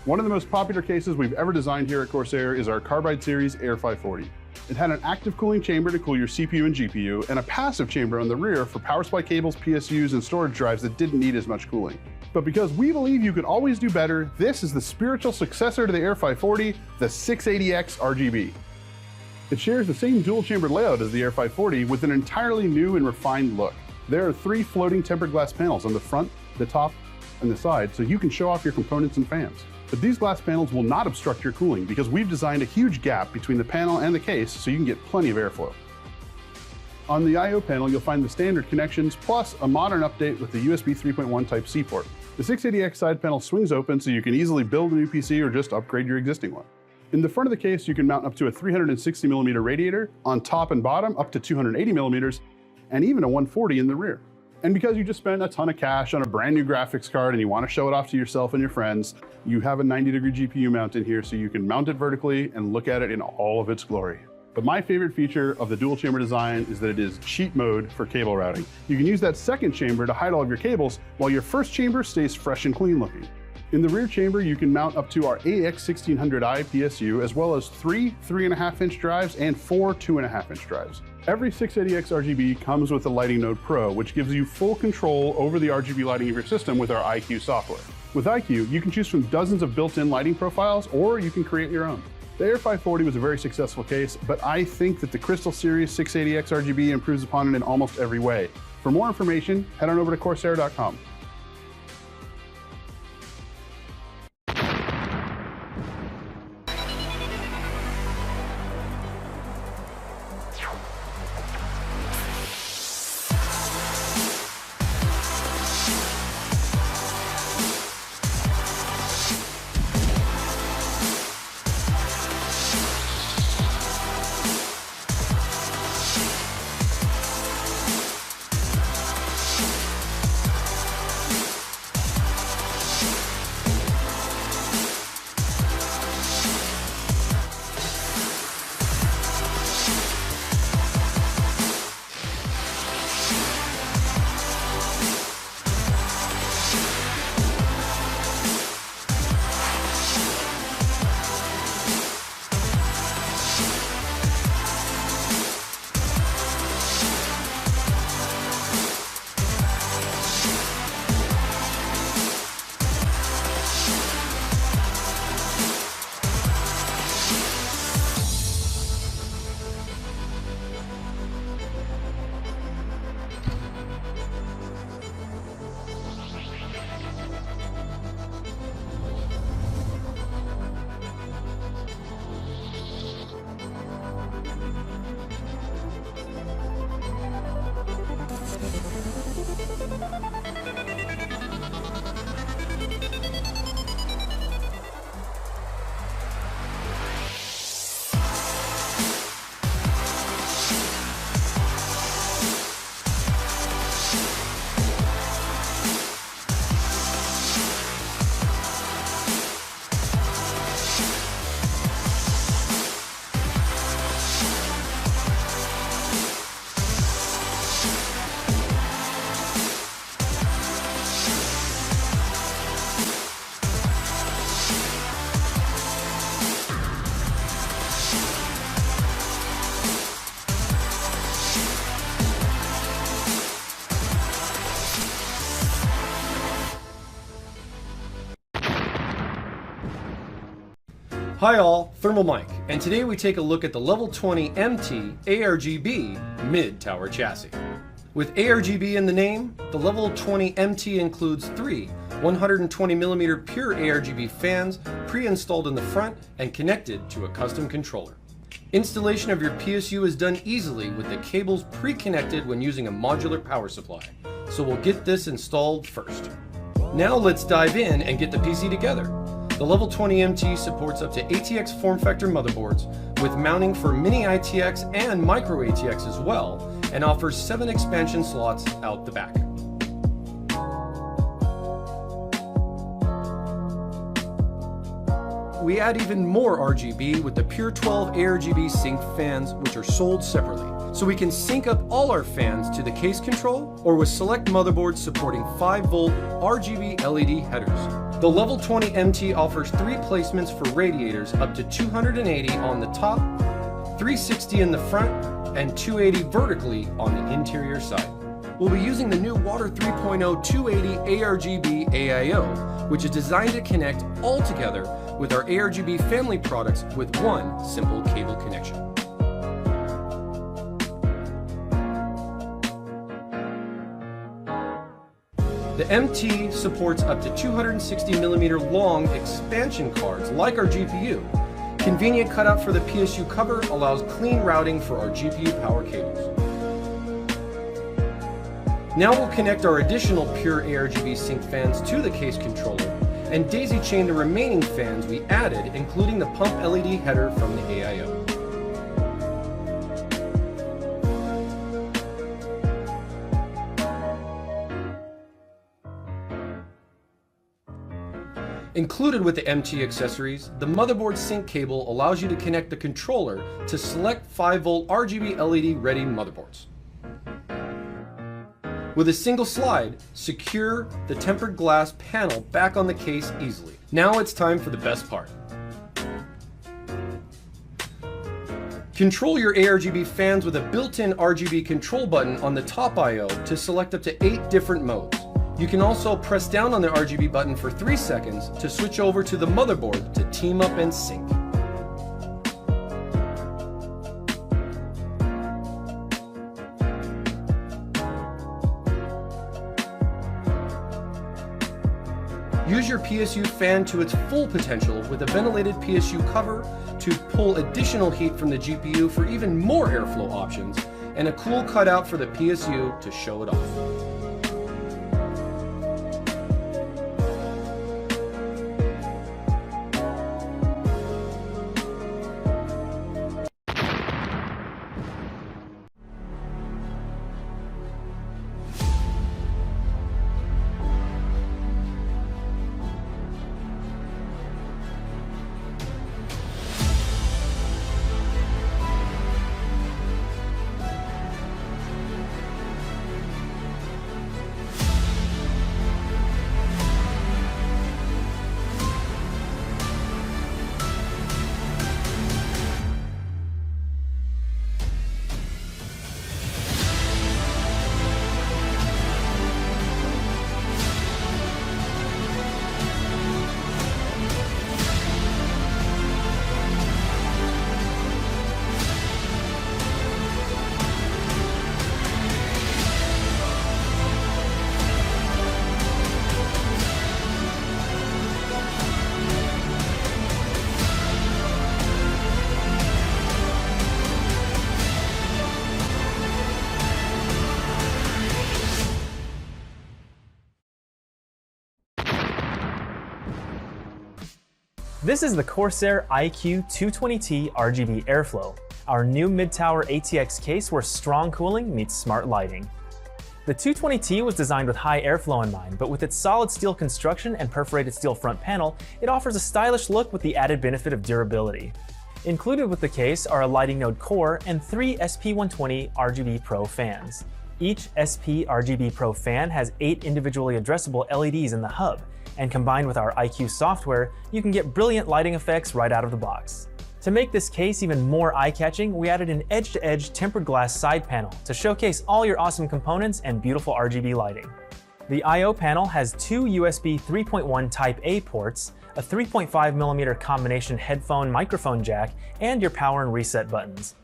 One of the most popular cases we've ever designed here at Corsair is our Carbide Series Air 540. It had an active cooling chamber to cool your CPU and GPU, and a passive chamber on the rear for power supply cables, PSUs, and storage drives that didn't need as much cooling. But because we believe you could always do better, this is the spiritual successor to the Air 540, the 680X RGB. It shares the same dual-chambered layout as the Air 540 with an entirely new and refined look. There are 3 floating tempered glass panels on the front, the top, and the side, so you can show off your components and fans. But these glass panels will not obstruct your cooling because we've designed a huge gap between the panel and the case so you can get plenty of airflow. On the I/O panel, you'll find the standard connections plus a modern update with the USB 3.1 Type-C port. The 680X side panel swings open so you can easily build a new PC or just upgrade your existing one. In the front of the case, you can mount up to a 360mm radiator, on top and bottom up to 280mm, and even a 140 in the rear. And because you just spent a ton of cash on a brand new graphics card and you want to show it off to yourself and your friends, you have a 90-degree GPU mount in here so you can mount it vertically and look at it in all of its glory. But my favorite feature of the dual chamber design is that it is cheat mode for cable routing. You can use that second chamber to hide all of your cables while your first chamber stays fresh and clean looking. In the rear chamber, you can mount up to our AX1600i PSU, as well as 3 3.5-inch drives and 4 2.5-inch drives. Every 680X RGB comes with the Lighting Node Pro, which gives you full control over the RGB lighting of your system with our iCUE software. With iCUE, you can choose from dozens of built-in lighting profiles, or you can create your own. The Air 540 was a very successful case, but I think that the Crystal Series 680X RGB improves upon it in almost every way. For more information, head on over to Corsair.com. Hi all, Thermal Mike, and today we take a look at the Level 20 MT ARGB mid-tower chassis. With ARGB in the name, the Level 20 MT includes 3 120mm pure ARGB fans pre-installed in the front and connected to a custom controller. Installation of your PSU is done easily with the cables pre-connected when using a modular power supply, so we'll get this installed first. Now let's dive in and get the PC together. The Level 20 MT supports up to ATX form factor motherboards with mounting for mini ITX and micro ATX as well, and offers 7 expansion slots out the back. We add even more RGB with the Pure 12 ARGB sync fans, which are sold separately. So we can sync up all our fans to the case control or with select motherboards supporting 5-volt RGB LED headers. The Level 20 MT offers 3 placements for radiators up to 280 on the top, 360 in the front, and 280 vertically on the interior side. We'll be using the new Water 3.0 280 ARGB AIO, which is designed to connect all together with our ARGB family products with one simple cable connection. The MT supports up to 260mm long expansion cards like our GPU. Convenient cutout for the PSU cover allows clean routing for our GPU power cables. Now we'll connect our additional pure ARGB sync fans to the case controller and daisy chain the remaining fans we added, including the pump LED header from the AIO. Included with the MT accessories, the motherboard sync cable allows you to connect the controller to select 5V RGB LED ready motherboards. With a single slide, secure the tempered glass panel back on the case easily. Now it's time for the best part. Control your ARGB fans with a built-in RGB control button on the top I/O to select up to 8 different modes. You can also press down on the RGB button for 3 seconds to switch over to the motherboard to team up and sync. Use your PSU fan to its full potential with a ventilated PSU cover to pull additional heat from the GPU for even more airflow options, and a cool cutout for the PSU to show it off. This is the Corsair iCUE 220T RGB Airflow, our new mid-tower ATX case where strong cooling meets smart lighting. The 220T was designed with high airflow in mind, but with its solid steel construction and perforated steel front panel, it offers a stylish look with the added benefit of durability. Included with the case are a lighting node core and 3 SP120 RGB Pro fans. Each SP RGB Pro fan has 8 individually addressable LEDs in the hub, and combined with our iCUE software, you can get brilliant lighting effects right out of the box. To make this case even more eye-catching, we added an edge-to-edge tempered glass side panel to showcase all your awesome components and beautiful RGB lighting. The I/O panel has 2 USB 3.1 Type A ports, a 3.5mm combination headphone microphone jack, and your power and reset buttons.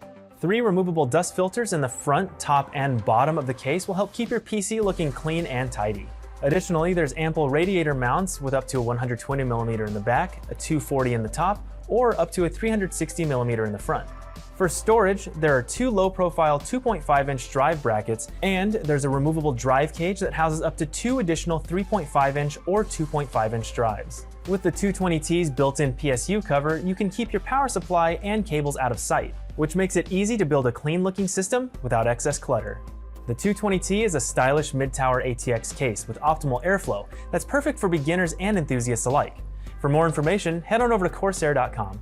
3 removable dust filters in the front, top, and bottom of the case will help keep your PC looking clean and tidy. Additionally, there's ample radiator mounts with up to a 120mm in the back, a 240 in the top, or up to a 360mm in the front. For storage, there are 2 low-profile 2.5-inch drive brackets, and there's a removable drive cage that houses up to 2 additional 3.5-inch or 2.5-inch drives. With the 220T's built-in PSU cover, you can keep your power supply and cables out of sight, which makes it easy to build a clean-looking system without excess clutter. The 220T is a stylish mid-tower ATX case with optimal airflow that's perfect for beginners and enthusiasts alike. For more information, head on over to Corsair.com.